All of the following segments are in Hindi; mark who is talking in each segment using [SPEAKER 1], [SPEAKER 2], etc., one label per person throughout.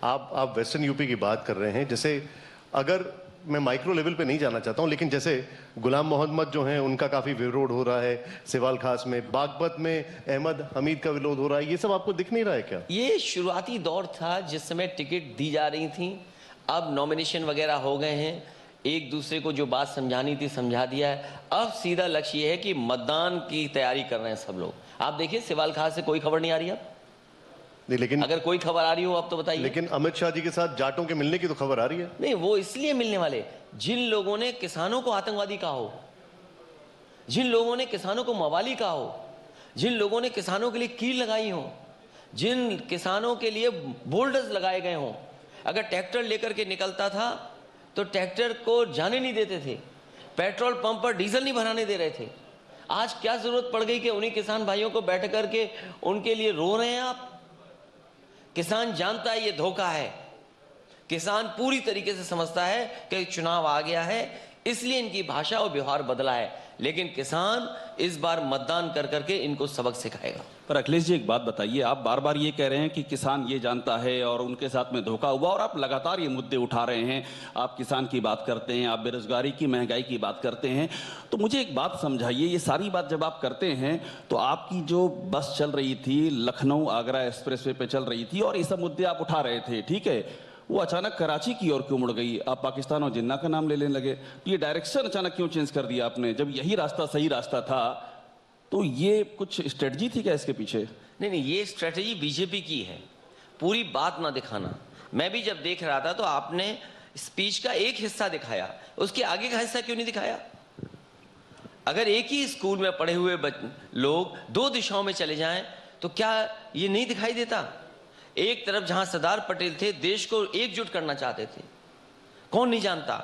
[SPEAKER 1] आप वेस्टर्न यूपी की बात कर रहे हैं, जैसे अगर मैं माइक्रो लेवल पे नहीं जाना चाहता हूं, लेकिन जैसे गुलाम मोहम्मद जो हैं उनका काफी विरोध हो रहा है, सिवाल खास में, बागपत में अहमद हमीद का विरोध हो रहा है, ये सब आपको दिख नहीं रहा है क्या?
[SPEAKER 2] ये शुरुआती दौर था जिस समय टिकट दी जा रही थी। अब नॉमिनेशन वगैरह हो गए हैं, एक दूसरे को जो बात समझानी थी समझा दिया है। अब सीधा लक्ष्य ये है कि मतदान की तैयारी कर रहे हैं सब लोग। आप देखिए सिवाल खास से कोई खबर नहीं आ रही अब
[SPEAKER 1] नहीं, लेकिन
[SPEAKER 2] अगर कोई खबर आ रही हो आप तो बताइए।
[SPEAKER 1] लेकिन अमित शाह जी के साथ जाटों के मिलने की तो खबर आ रही है।
[SPEAKER 2] नहीं, वो इसलिए मिलने वाले जिन लोगों ने किसानों को आतंकवादी कहा हो, जिन लोगों ने किसानों को मवाली कहा हो, जिन लोगों ने किसानों के लिए कील लगाई हो, जिन किसानों के लिए बोल्डर्स लगाए गए हों, अगर ट्रैक्टर लेकर के निकलता था तो ट्रैक्टर को जाने नहीं देते थे, पेट्रोल पंप पर डीजल नहीं भराने दे रहे थे। आज क्या जरूरत पड़ गई कि उन्हीं किसान भाइयों को बैठ करके उनके लिए रो रहे हैं आप? किसान जानता है ये धोखा है, किसान पूरी तरीके से समझता है कि चुनाव आ गया है, इसलिए इनकी भाषा और व्यवहार बदला है। लेकिन किसान इस बार मतदान कर करके इनको सबक सिखाएगा।
[SPEAKER 3] पर अखिलेश जी एक बात बताइए, आप बार बार ये कह रहे हैं कि किसान ये जानता है और उनके साथ में धोखा हुआ, और आप लगातार ये मुद्दे उठा रहे हैं। आप किसान की बात करते हैं, आप बेरोजगारी की, महंगाई की बात करते हैं, तो मुझे एक बात समझाइए, ये सारी बात जब आप करते हैं तो आपकी जो बस चल रही थी लखनऊ आगरा एक्सप्रेसवे पे चल रही थी और ये सब मुद्दे आप उठा रहे थे, ठीक है, वो अचानक कराची की ओर क्यों मुड़ गई? आप पाकिस्तान और जिन्ना का नाम लेने लगे, तो ये डायरेक्शन अचानक क्यों चेंज कर दिया आपने, जब यही रास्ता सही रास्ता था? तो ये कुछ स्ट्रेटजी थी क्या इसके पीछे?
[SPEAKER 2] नहीं, ये स्ट्रेटजी बीजेपी की है, पूरी बात ना दिखाना। मैं भी जब देख रहा था तो आपने स्पीच का एक हिस्सा दिखाया, उसके आगे का हिस्सा क्यों नहीं दिखाया? अगर एक ही स्कूल में पढ़े हुए लोग दो दिशाओं में चले जाएं तो क्या ये नहीं दिखाई देता? एक तरफ जहां सरदार पटेल थे, देश को एकजुट करना चाहते थे, कौन नहीं जानता,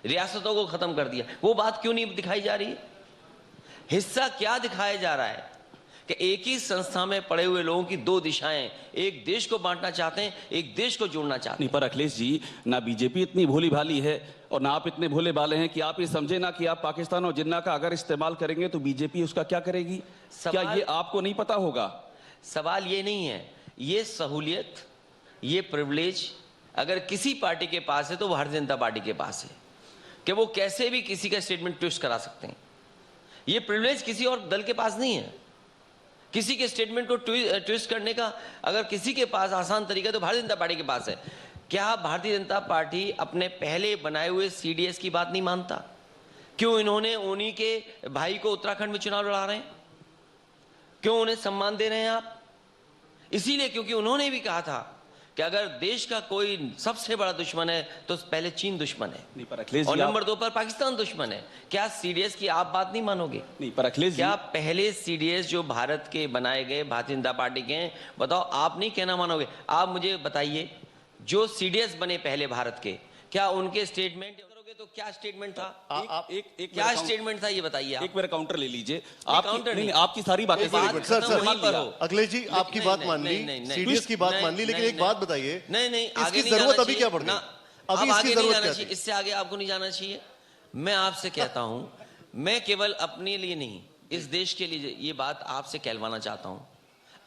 [SPEAKER 2] रियासतों को खत्म कर दिया, वो बात क्यों नहीं दिखाई जा रही? हिस्सा क्या दिखाया जा रहा है कि एक ही संस्था में पड़े हुए लोगों की दो दिशाएं, एक देश को बांटना चाहते हैं, एक देश को जोड़ना चाहते हैं।
[SPEAKER 3] नहीं, पर अखिलेश जी, ना बीजेपी इतनी भोली भाली है और ना आप इतने भोले भाले हैं कि आप ये समझे ना कि आप पाकिस्तान और जिन्ना का अगर इस्तेमाल करेंगे तो बीजेपी उसका क्या करेगी? क्या ये आपको नहीं पता होगा?
[SPEAKER 2] सवाल ये नहीं है, ये सहूलियत, ये प्रिविलेज अगर किसी पार्टी के पास है तो वो भारतीय जनता पार्टी के पास है कि वो कैसे भी किसी का स्टेटमेंट ट्विस्ट करा सकते हैं। ये प्रिविलेज किसी और दल के पास नहीं है। किसी के स्टेटमेंट को ट्विस्ट करने का अगर किसी के पास आसान तरीका है तो भारतीय जनता पार्टी के पास है। क्या भारतीय जनता पार्टी अपने पहले बनाए हुए सीडीएस की बात नहीं मानता? क्यों इन्होंने उन्हीं के भाई को उत्तराखंड में चुनाव लड़ा रहे हैं? क्यों उन्हें सम्मान दे रहे हैं आप? इसीलिए क्योंकि उन्होंने भी कहा था कि अगर देश का कोई सबसे बड़ा दुश्मन है तो पहले चीन दुश्मन है,
[SPEAKER 3] नहीं, पर अखिलेश
[SPEAKER 2] और
[SPEAKER 3] जी
[SPEAKER 2] नंबर 2 पर पाकिस्तान दुश्मन है। क्या सीडीएस की आप बात नहीं मानोगे?
[SPEAKER 3] नहीं, पर अखिलेश
[SPEAKER 2] क्या पहले सीडीएस जो भारत के बनाए गए भारतीय जनता पार्टी के हैं, बताओ आप नहीं कहना मानोगे? आप मुझे बताइए, जो सीडीएस बने पहले भारत के, क्या उनके स्टेटमेंट तो क्या स्टेटमेंट था? क्या स्टेटमेंट था ये बताइए।
[SPEAKER 3] एक मेरा काउंटर ले लीजिए। आपकी सारी बातें
[SPEAKER 1] सर, अखिलेश जी आपकी बात मान ली, सीडीएस की बात मान ली, लेकिन एक बात बताइए,
[SPEAKER 2] नहीं
[SPEAKER 1] इसकी जरूरत अभी क्या पड़ गई?
[SPEAKER 2] अभी इसकी जरूरत क्या थी? इससे आगे आपको नहीं जाना चाहिए। मैं आपसे कहता हूं, मैं केवल अपने लिए नहीं, इस देश के लिए ये बात आपसे कहलवाना चाहता हूं।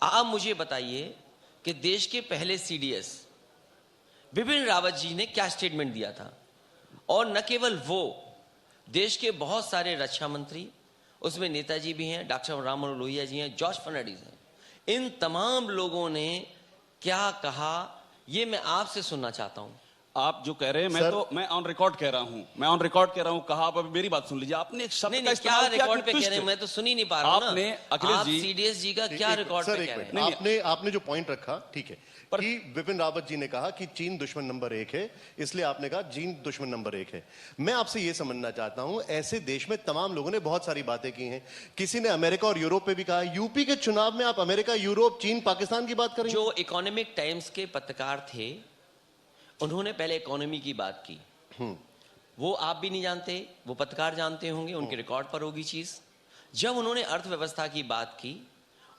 [SPEAKER 2] आप मुझे बताइए कि देश के पहले सीडीएस बिपिन रावत जी ने क्या स्टेटमेंट दिया था? और न केवल वो, देश के बहुत सारे रक्षा मंत्री, उसमें नेताजी भी हैं, डॉक्टर राम मनोहर लोहिया जी हैं, जॉर्ज फर्नांडिस हैं, इन तमाम लोगों ने क्या कहा ये मैं आपसे सुनना चाहता हूं।
[SPEAKER 3] आप जो कह रहे हैं, मैं ऑन रिकॉर्ड कह रहा हूं, कहा। आप मेरी बात सुन लीजिए, आपने एक शब्द का इस्तेमाल किया,
[SPEAKER 2] रिकॉर्ड पे कह रहे हैं, मैं तो सुन ही नहीं पा रहा हूं ना।
[SPEAKER 3] आपने अखिलेश जी,
[SPEAKER 2] सीडीएस जी का क्या रिकॉर्ड पे कह रहे हैं?
[SPEAKER 1] आपने जो पॉइंट रखा, ठीक है, कि विपिन रावत जी ने कहा कि चीन दुश्मन नंबर 1 है, इसलिए आपने कहा चीन दुश्मन नंबर 1 है। मैं आपसे यह समझना चाहता हूं, ऐसे देश में तमाम लोगों ने बहुत सारी बातें की हैं, किसी ने अमेरिका और यूरोप पे भी कहा। यूपी के चुनाव में आप अमेरिका, यूरोप, चीन, पाकिस्तान की बात करें?
[SPEAKER 2] जो इकोनॉमिक टाइम्स के पत्रकार थे, उन्होंने पहले इकोनॉमी की बात की। वो आप भी नहीं जानते, वो पत्रकार जानते होंगे, उनके रिकॉर्ड पर होगी चीज। जब उन्होंने अर्थव्यवस्था की बात की,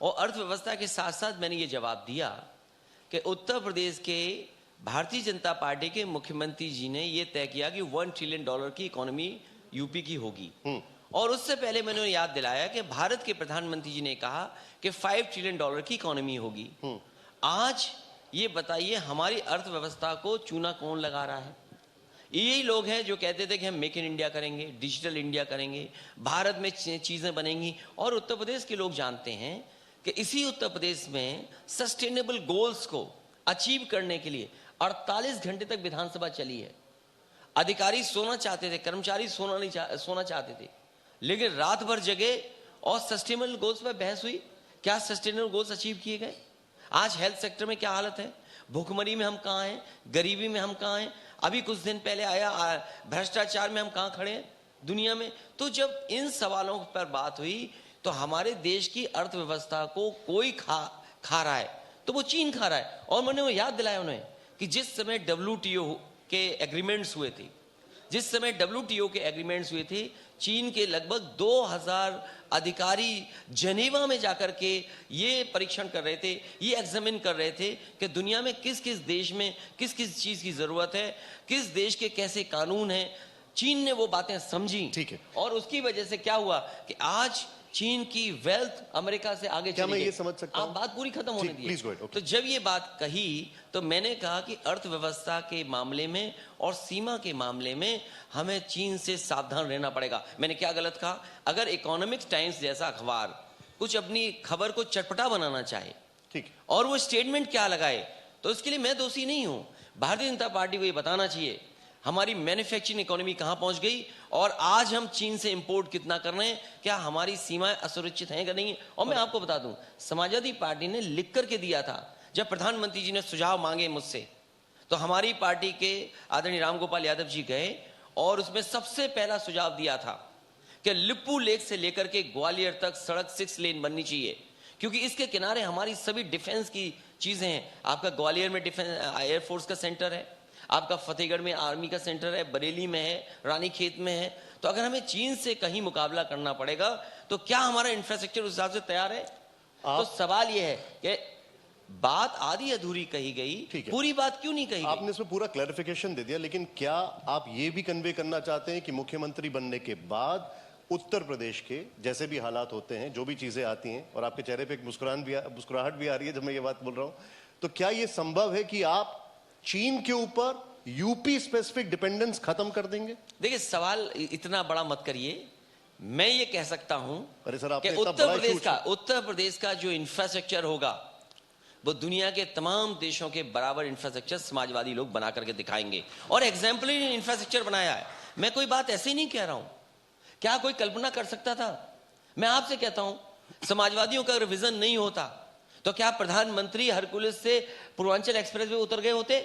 [SPEAKER 2] और अर्थव्यवस्था के साथ साथ मैंने ये जवाब दिया कि उत्तर प्रदेश के भारतीय जनता पार्टी के मुख्यमंत्री जी ने यह तय किया कि $1 ट्रिलियन की इकोनॉमी यूपी की होगी। और उससे पहले मैंने याद दिलाया कि भारत के प्रधानमंत्री जी ने कहा कि $5 ट्रिलियन की इकोनॉमी होगी। आज ये बताइए हमारी अर्थव्यवस्था को चूना कौन लगा रहा है? यही लोग हैं जो कहते थे कि हम मेक इन इंडिया करेंगे, डिजिटल इंडिया करेंगे, भारत में चीजें बनेंगी। और उत्तर प्रदेश के लोग जानते हैं कि इसी उत्तर प्रदेश में सस्टेनेबल गोल्स को अचीव करने के लिए 48 घंटे तक विधानसभा चली है। अधिकारी सोना चाहते थे, कर्मचारी सोना चाहते थे, लेकिन रात भर जगे और सस्टेनेबल गोल्स पर बहस हुई। क्या सस्टेनेबल गोल्स अचीव किए गए? आज हेल्थ सेक्टर में क्या हालत है? भुखमरी में हम कहाँ हैं? गरीबी में हम कहाँ हैं? अभी कुछ दिन पहले आया भ्रष्टाचार में हम कहाँ खड़े हैं दुनिया में? तो जब इन सवालों पर बात हुई तो हमारे देश की अर्थव्यवस्था को कोई खा रहा है तो वो चीन खा रहा है। और मैंने वो याद दिलाया उन्हें कि जिस समय WTO के एग्रीमेंट्स हुए थे, जिस समय WTO के एग्रीमेंट्स हुए थे, चीन के लगभग 2000 अधिकारी जनेवा में जाकर के ये परीक्षण कर रहे थे, ये एग्जामिन कर रहे थे कि दुनिया में किस किस देश में किस किस चीज की जरूरत है, किस देश के कैसे कानून हैं। चीन ने वो बातें समझी,
[SPEAKER 1] ठीक है,
[SPEAKER 2] और उसकी वजह से क्या हुआ कि आज चीन की वेल्थ अमेरिका से आगे चली गई।
[SPEAKER 1] मैं ये समझ सकता हूं?
[SPEAKER 2] आप बात पूरी खत्म होने दी।
[SPEAKER 1] तो
[SPEAKER 2] जब ये बात कही तो मैंने कहा कि अर्थव्यवस्था के मामले में और सीमा के मामले में हमें चीन से सावधान रहना पड़ेगा। मैंने क्या गलत कहा? अगर इकोनॉमिक्स टाइम्स जैसा अखबार कुछ अपनी खबर को चटपटा बनाना चाहे,
[SPEAKER 1] ठीक,
[SPEAKER 2] और वो स्टेटमेंट क्या लगाए, तो इसके लिए मैं दोषी नहीं हूं। भारतीय जनता पार्टी को ये बताना चाहिए हमारी मैन्युफैक्चरिंग इकोनॉमी कहां पहुंच गई और आज हम चीन से इंपोर्ट कितना कर रहे हैं, क्या हमारी सीमाएं असुरक्षित हैं कि नहीं। और मैं आपको बता दूं, समाजवादी पार्टी ने लिख करके दिया था, जब प्रधानमंत्री जी ने सुझाव मांगे मुझसे, तो हमारी पार्टी के आदरणीय रामगोपाल यादव जी गए और उसमें सबसे पहला सुझाव दिया था कि लिप्पू लेक से लेकर के ग्वालियर तक सड़क 6 लेन बननी चाहिए, क्योंकि इसके किनारे हमारी सभी डिफेंस की चीजें हैं। आपका ग्वालियर में डिफेंस एयरफोर्स का सेंटर है, आपका फतेहगढ़ में आर्मी का सेंटर है, बरेली में है, रानीखेत में है। तो अगर हमें चीन से कहीं मुकाबला करना पड़ेगा तो क्या हमारा इंफ्रास्ट्रक्चर उस हिसाब से तैयार है? तो सवाल यह है कि बात आधी अधूरी कही गई, पूरी बात क्यों नहीं कही गई?
[SPEAKER 1] आपने इसमें पूरा क्लैरिफिकेशन दे दिया, लेकिन क्या आप ये भी कन्वे करना चाहते हैं कि मुख्यमंत्री बनने के बाद उत्तर प्रदेश के जैसे भी हालात होते हैं, जो भी चीजें आती हैं, और आपके चेहरे पे एक मुस्कुराहट भी आ रही है जब मैं ये बात बोल रहा हूं, तो क्या ये संभव है कि आप चीन के ऊपर यूपी स्पेसिफिक डिपेंडेंस खत्म कर देंगे?
[SPEAKER 2] देखिए, सवाल इतना बड़ा मत करिए। मैं ये कह सकता हूं
[SPEAKER 1] अरे सर,
[SPEAKER 2] कि उत्तर प्रदेश का जो इंफ्रास्ट्रक्चर होगा वो दुनिया के तमाम देशों के बराबर इंफ्रास्ट्रक्चर समाजवादी लोग बना करके दिखाएंगे, और एग्जाम्पलरी इंफ्रास्ट्रक्चर बनाया है। मैं कोई बात ऐसे ही नहीं कह रहा हूं। क्या कोई कल्पना कर सकता था? मैं आपसे कहता हूं, समाजवादियों का अगर विजन नहीं होता तो क्या प्रधानमंत्री हरकुलिस से पूर्वांचल एक्सप्रेस वे उतर गए होते?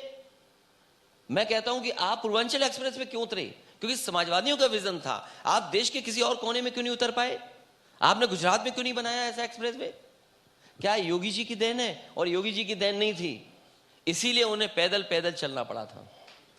[SPEAKER 2] मैं कहता हूं कि आप पूर्वांचल एक्सप्रेस पे क्यों उतरे? क्योंकि समाजवादियों का विजन था। आप देश के किसी और कोने में क्यों नहीं उतर पाए? आपने गुजरात में क्यों नहीं बनाया ऐसा एक्सप्रेस वे? क्या योगी जी की देन है? और योगी जी की देन नहीं थी, इसीलिए उन्हें पैदल पैदल चलना पड़ा था।